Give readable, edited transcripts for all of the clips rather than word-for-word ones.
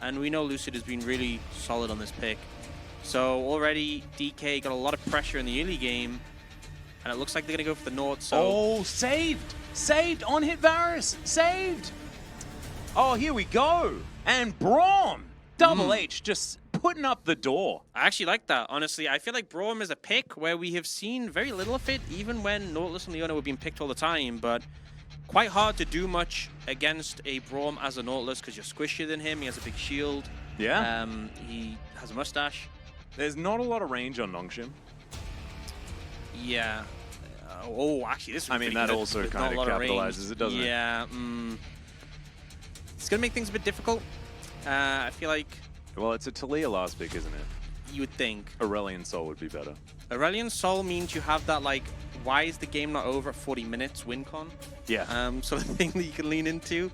and we know Lucid has been really solid on this pick. So already DK got a lot of pressure in the early game, and it looks like they're going to go for the Nord. So oh, saved! Saved on hit Varus! Saved! Oh, here we go! And Braum! Double H just putting up the door. I actually like that, honestly. I feel like Braum is a pick where we have seen very little of it, even when Nautilus and Leona were being picked all the time, but quite hard to do much against a Braum as a Nautilus because you're squishier than him. He has a big shield. Yeah. He has a mustache. There's not a lot of range on Nongshim. Yeah. Oh, actually, this is I mean, that good. also Not kind of capitalizes it, doesn't it? Yeah. It's going to make things a bit difficult. I feel like... Well, it's a Taliyah last pick, isn't it? You would think. Aurelion Sol would be better. Aurelion Sol means you have that, like, why is the game not over at 40 minutes win con? Yeah. Sort of thing that you can lean into.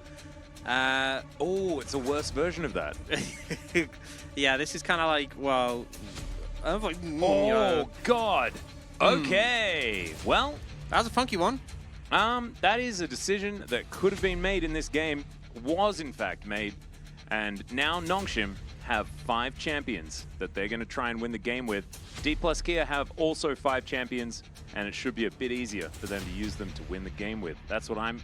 Oh, it's a worse version of that. Yeah, this is kind of like, well... I'm like, oh, God. Okay. Well... That was a funky one. That is a decision that could have been made in this game, was in fact made, and now Nongshim have 5 champions that they're going to try and win the game with. D plus Kia have also 5 champions, and it should be a bit easier for them to use them to win the game with. That's what I'm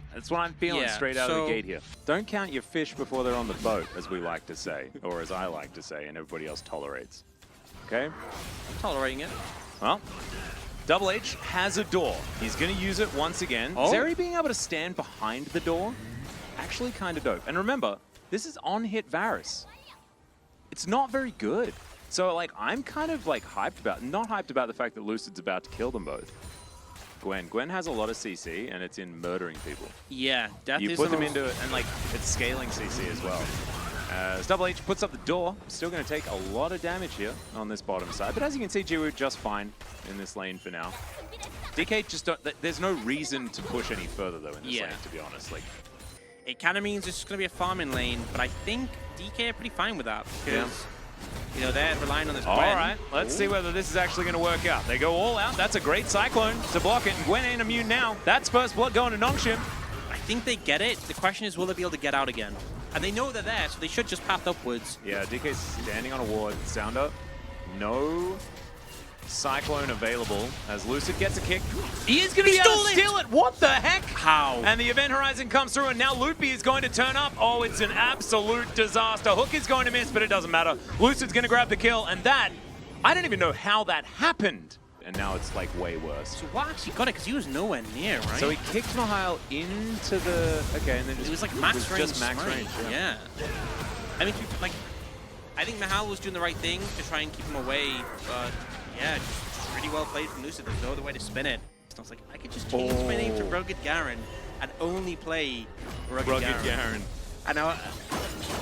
feeling straight out of the gate here. Don't count your fish before they're on the boat, as we like to say, or as I like to say, and everybody else tolerates. Okay? I'm tolerating it. Well, Double H has a door. He's going to use it once again. Zeri being able to stand behind the door, actually kind of dope. And remember, this is on-hit Varus. It's not very good. So, like, I'm kind of, like, not hyped about the fact that Lucid's about to kill them both. Gwen has a lot of CC, and it's in murdering people. Yeah, death you is put them into it, and, like, it's scaling CC as well. As Double H puts up the door, still going to take a lot of damage here on this bottom side. But as you can see, Jiwoo just fine in this lane for now. DK just don't... There's no reason to push any further, though, in this lane, to be honest. Like, it kind of means it's going to be a farming lane, but I think DK are pretty fine with that because, you know, they're relying on this Gwen. All right, let's see whether this is actually going to work out. They go all out. That's a great Cyclone to block it, and Gwen ain't immune now. That's first blood going to Nongshim. I think they get it. The question is, will they be able to get out again? And they know they're there, so they should just path upwards. Yeah, DK's standing on a ward. Sounder, no Cyclone available as Lucid gets a kick. He is going to be able to steal it. What the heck? How? And the Event Horizon comes through, and now Loopy is going to turn up. Oh, it's an absolute disaster. Hook is going to miss, but it doesn't matter. Lucid's going to grab the kill, and that, I don't even know how that happened. And now it's like way worse. So what actually got it? Because he was nowhere near, right? So he kicked Mahal into the... Okay, and then it was like max range. Just max range, yeah. I mean, like, I think Mahal was doing the right thing to try and keep him away, but yeah, just really well played from Lucid. There's no other way to spin it. So I was like, I could just change my name to Rugged Garen and only play Rugged Garen. I know.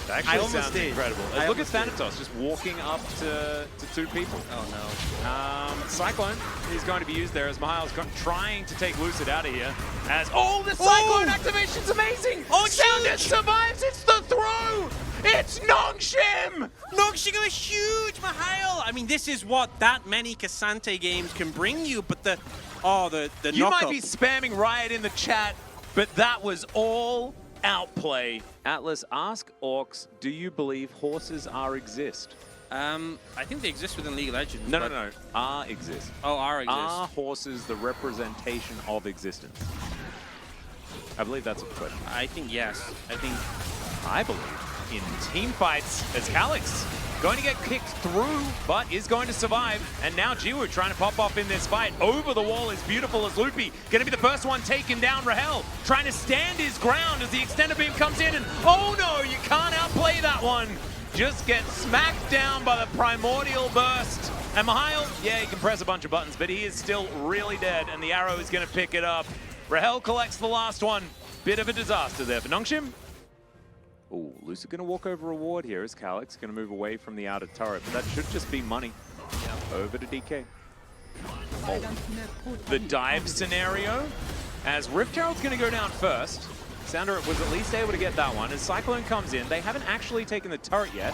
Actually, sounds incredible. Look at Thanatos just walking up to 2 people. Oh no. Cyclone is going to be used there as Mahal's trying to take Lucid out of here. As the Cyclone activation's amazing. Sounder survives. It's the throw. It's Nongshim. Nongshim got a huge Mahal. I mean, this is what that many Cassante games can bring you. But the you might be spamming Riot in the chat, but that was all outplay. Atlas, ask Orcs, do you believe horses exist? I think they exist within League of Legends. No. Exist. Oh, exist. Are horses the representation of existence? I believe that's a question. I think yes. I believe in team fights as Calyx going to get kicked through, but is going to survive. And now Jiwoo trying to pop off in this fight. Over the wall is beautiful as Loopy. Going to be the first one taken down. Rahel trying to stand his ground as the extended beam comes in. And oh no, you can't outplay that one. Just gets smacked down by the primordial burst. And Mahal, yeah, he can press a bunch of buttons, but he is still really dead. And the arrow is going to pick it up. Rahel collects the last one. Bit of a disaster there for Nongshim. Oh, Lucid going to walk over a ward here as Calyx going to move away from the outer turret, but that should just be money. Over to DK. The dive scenario as Rift Herald's going to go down first. Sounder was at least able to get that one. As Cyclone comes in, they haven't actually taken the turret yet.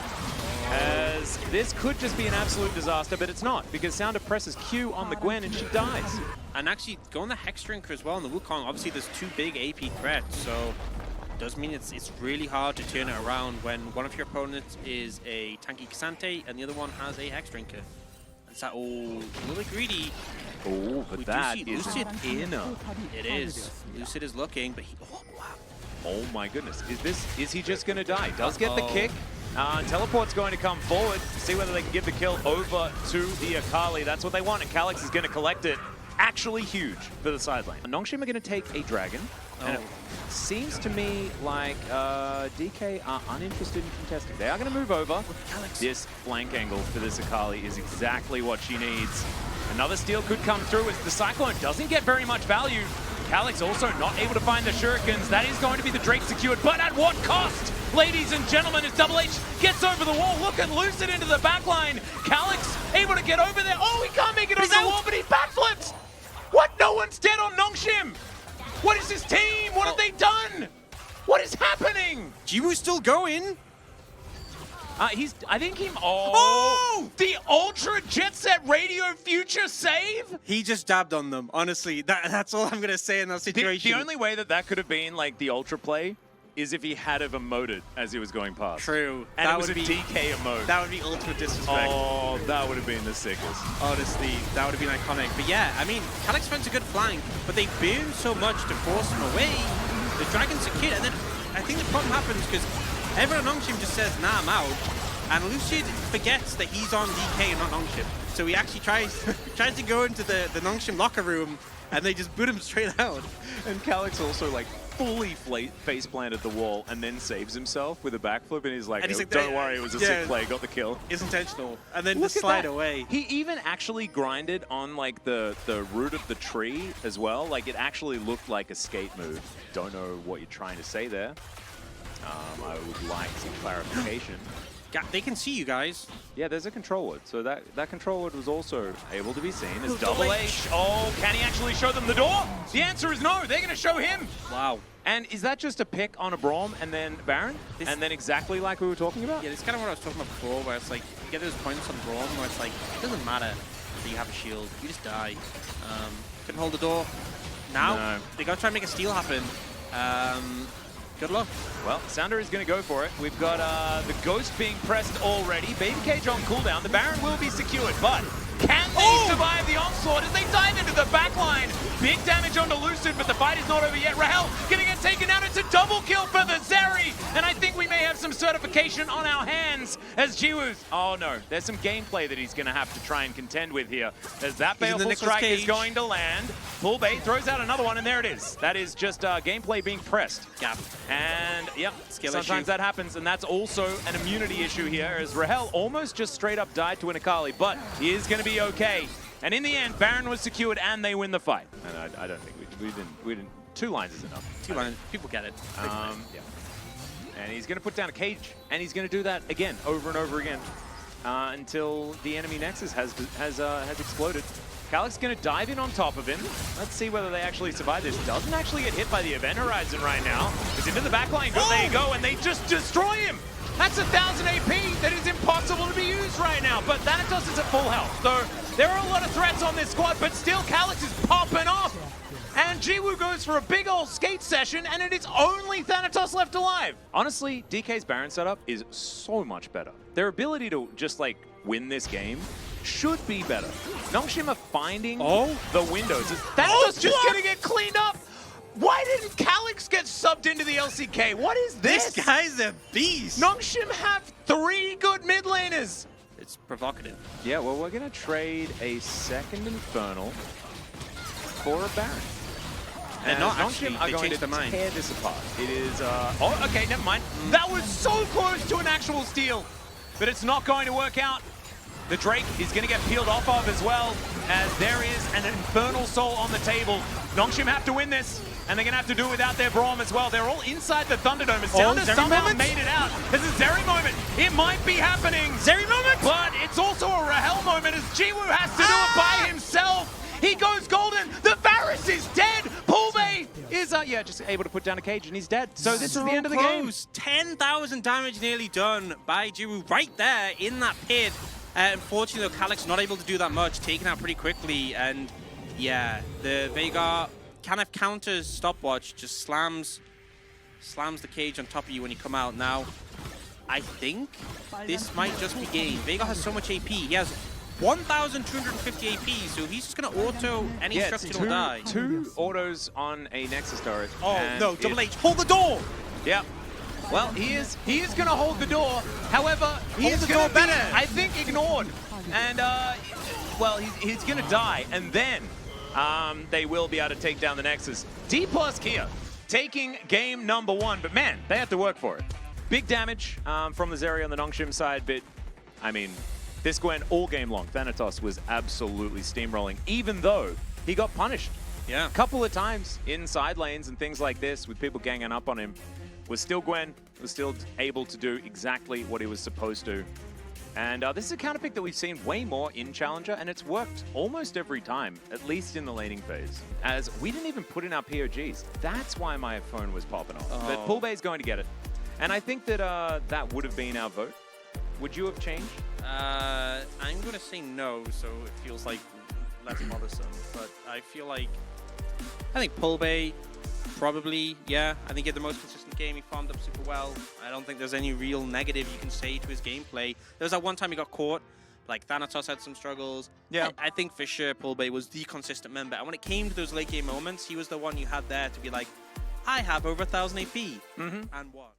As this could just be an absolute disaster, but it's not, because Sounder presses Q on the Gwen and she dies. And actually, going the Hex Drinker as well in the Wukong, obviously there's 2 big AP threats, so does mean it's really hard to turn it around when one of your opponents is a tanky Cassante and the other one has a Hex Drinker. It's that, oh, a little bit greedy. Oh, but that is Lucid inner. It is. Lucid is looking, but he, oh, wow. Oh my goodness, is he just gonna die? Does get the kick. Teleport's going to come forward, see whether they can give the kill over to the Akali. That's what they want, and Calix is gonna collect it. Actually huge for the side lane. Nongshim are gonna take a dragon. And it seems to me like DK are uninterested in contesting. They are going to move over. This flank angle for this Akali is exactly what she needs. Another steal could come through as the Cyclone doesn't get very much value. Calix also not able to find the shurikens. That is going to be the Drake secured, but at what cost? Ladies and gentlemen, as Double H gets over the wall, look at Lucid into the backline. Calix able to get over there. Oh, he can't make it over the wall, but he backflips. What? No one's dead on Nongshim. What is his team? What have they done? What is happening? Jiwoo's still going. I think he, the Ultra Jet Set Radio Future save? He just dabbed on them, honestly. That's all I'm going to say in that situation. The only way that could have been like the Ultra play is if he had have emoted as he was going past. True. And that it was a DK emote. That would be ultimate disrespect. Oh, that would have been the sickest. Honestly, that would have been iconic. But yeah, I mean, Calix finds a good flank, but they burn so much to force him away. The Dragon's a kid, and then I think the problem happens because everyone on Nongshim just says, nah, I'm out. And Lucid forgets that he's on DK and not Nongshim. So he actually tries to go into the Nongshim locker room, and they just boot him straight out. And Calix also like fully face planted the wall and then saves himself with a backflip, and he's like, don't worry, it was a sick play, got the kill. It's intentional. And then just slide away. He even actually grinded on like the root of the tree as well. Like it actually looked like a skate move. Don't know what you're trying to say there. I would like some clarification. They can see you guys. Yeah, there's a control word. So that control word was also able to be seen as Double H. Oh, can he actually show them the door? The answer is no. They're going to show him. Wow. And is that just a pick on a Braum and then Baron? And then exactly like we were talking about? Yeah, it's kind of what I was talking about before, where it's like, you get those points on Braum where it's like, it doesn't matter that you have a shield. You just die. Couldn't hold the door. Now, they got to try and make a steal happen. Good luck. Well, Sounder is going to go for it. We've got the Ghost being pressed already. Baby Cage on cooldown. The Baron will be secured, but can they survive the onslaught as they dive into the backline? Big damage onto Lucid, but the fight is not over yet. Rahel gonna get taken out. It's a double kill for the Zeri, and I think we may have some certification on our hands as Jiwoo's. Oh no, there's some gameplay that he's gonna have to try and contend with here. As that baleful strike is going to land. Pull bait throws out another one, and there it is. That is just gameplay being pressed. Gap. And yep, Skill sometimes issue. that happens, and that's also an immunity issue here, as Rahel almost just straight up died to an Akali, but he is going to be okay. And in the end, Baron was secured, and they win the fight. And I don't think we didn't. 2 lines is enough. 2 lines, people get it. Yeah. And he's going to put down a cage, and he's going to do that again, over and over again, until the enemy Nexus has exploded. Calix going to dive in on top of him. Let's see whether they actually survive this. Doesn't actually get hit by the event horizon right now. He's into the backline. There you go, and they just destroy him. That's 1,000 AP that is impossible to be used right now. But Thanatos is at full health. So there are a lot of threats on this squad, but still Calix is popping off. And Jiwoo goes for a big old skate session, and it is only Thanatos left alive. Honestly, DK's Baron setup is so much better. Their ability to just like win this game should be better. Nongshim are finding the windows. Thanatos just gonna get cleaned up. Why didn't Calix get subbed into the LCK? What is this? This guy's a beast. Nongshim have 3 good mid laners. It's provocative. Yeah, well, we're gonna trade a second Infernal for a Baron. And Nongshim are going to tear this apart. It is, oh, okay, never mind. That was so close to an actual steal, but it's not going to work out. The Drake is going to get peeled off of as well, as there is an Infernal Soul on the table. Nongshim have to win this, and they're going to have to do it without their Braum as well. They're all inside the Thunderdome. Sounder somehow made it out. There's a Zeri moment. It might be happening. Zeri moment? But it's also a Rahel moment as Jiwoo has to do it by himself. He goes golden. The Varus is dead. Pulbay is, just able to put down a cage, and he's dead. So this is the end of the game. 10,000 damage nearly done by Jiwoo right there in that pit. Unfortunately, though, Calix not able to do that much, taken out pretty quickly. And yeah, the Veigar kind of counters stopwatch, just slams slams the cage on top of you when you come out. Now, I think this might just be game. Vega has so much AP. He has 1,250 AP, so he's just going to auto any structure will die. Two autos on a Nexus turret. Oh, no, Double H, hold the door! Yep. Well, he is going to hold the door. However, he is going to be, I think, ignored. And, well, he's going to die. And then they will be able to take down the Nexus. D+ Kia taking game number 1. But, man, they have to work for it. Big damage from the Zeri on the Nongshim side. But, I mean, this Gwen all game long, Thanatos was absolutely steamrolling, even though he got punished. Yeah. A couple of times in side lanes and things like this with people ganging up on him. Was still Gwen, was still able to do exactly what he was supposed to. And this is a counter pick that we've seen way more in Challenger, and it's worked almost every time, at least in the laning phase. As we didn't even put in our POGs. That's why my phone was popping off. Oh. But Poolbay's going to get it. And I think that that would have been our vote. Would you have changed? I'm going to say no, so it feels like less bothersome. But I feel like, I think Poolbay, probably, yeah. I think he had the most consistent game. He farmed up super well. I don't think there's any real negative you can say to his gameplay. There was that one time he got caught. Like, Thanatos had some struggles. Yeah. I think for sure Poolbay was the consistent member. And when it came to those late game moments, he was the one you had there to be like, I have over 1,000 AP. And what?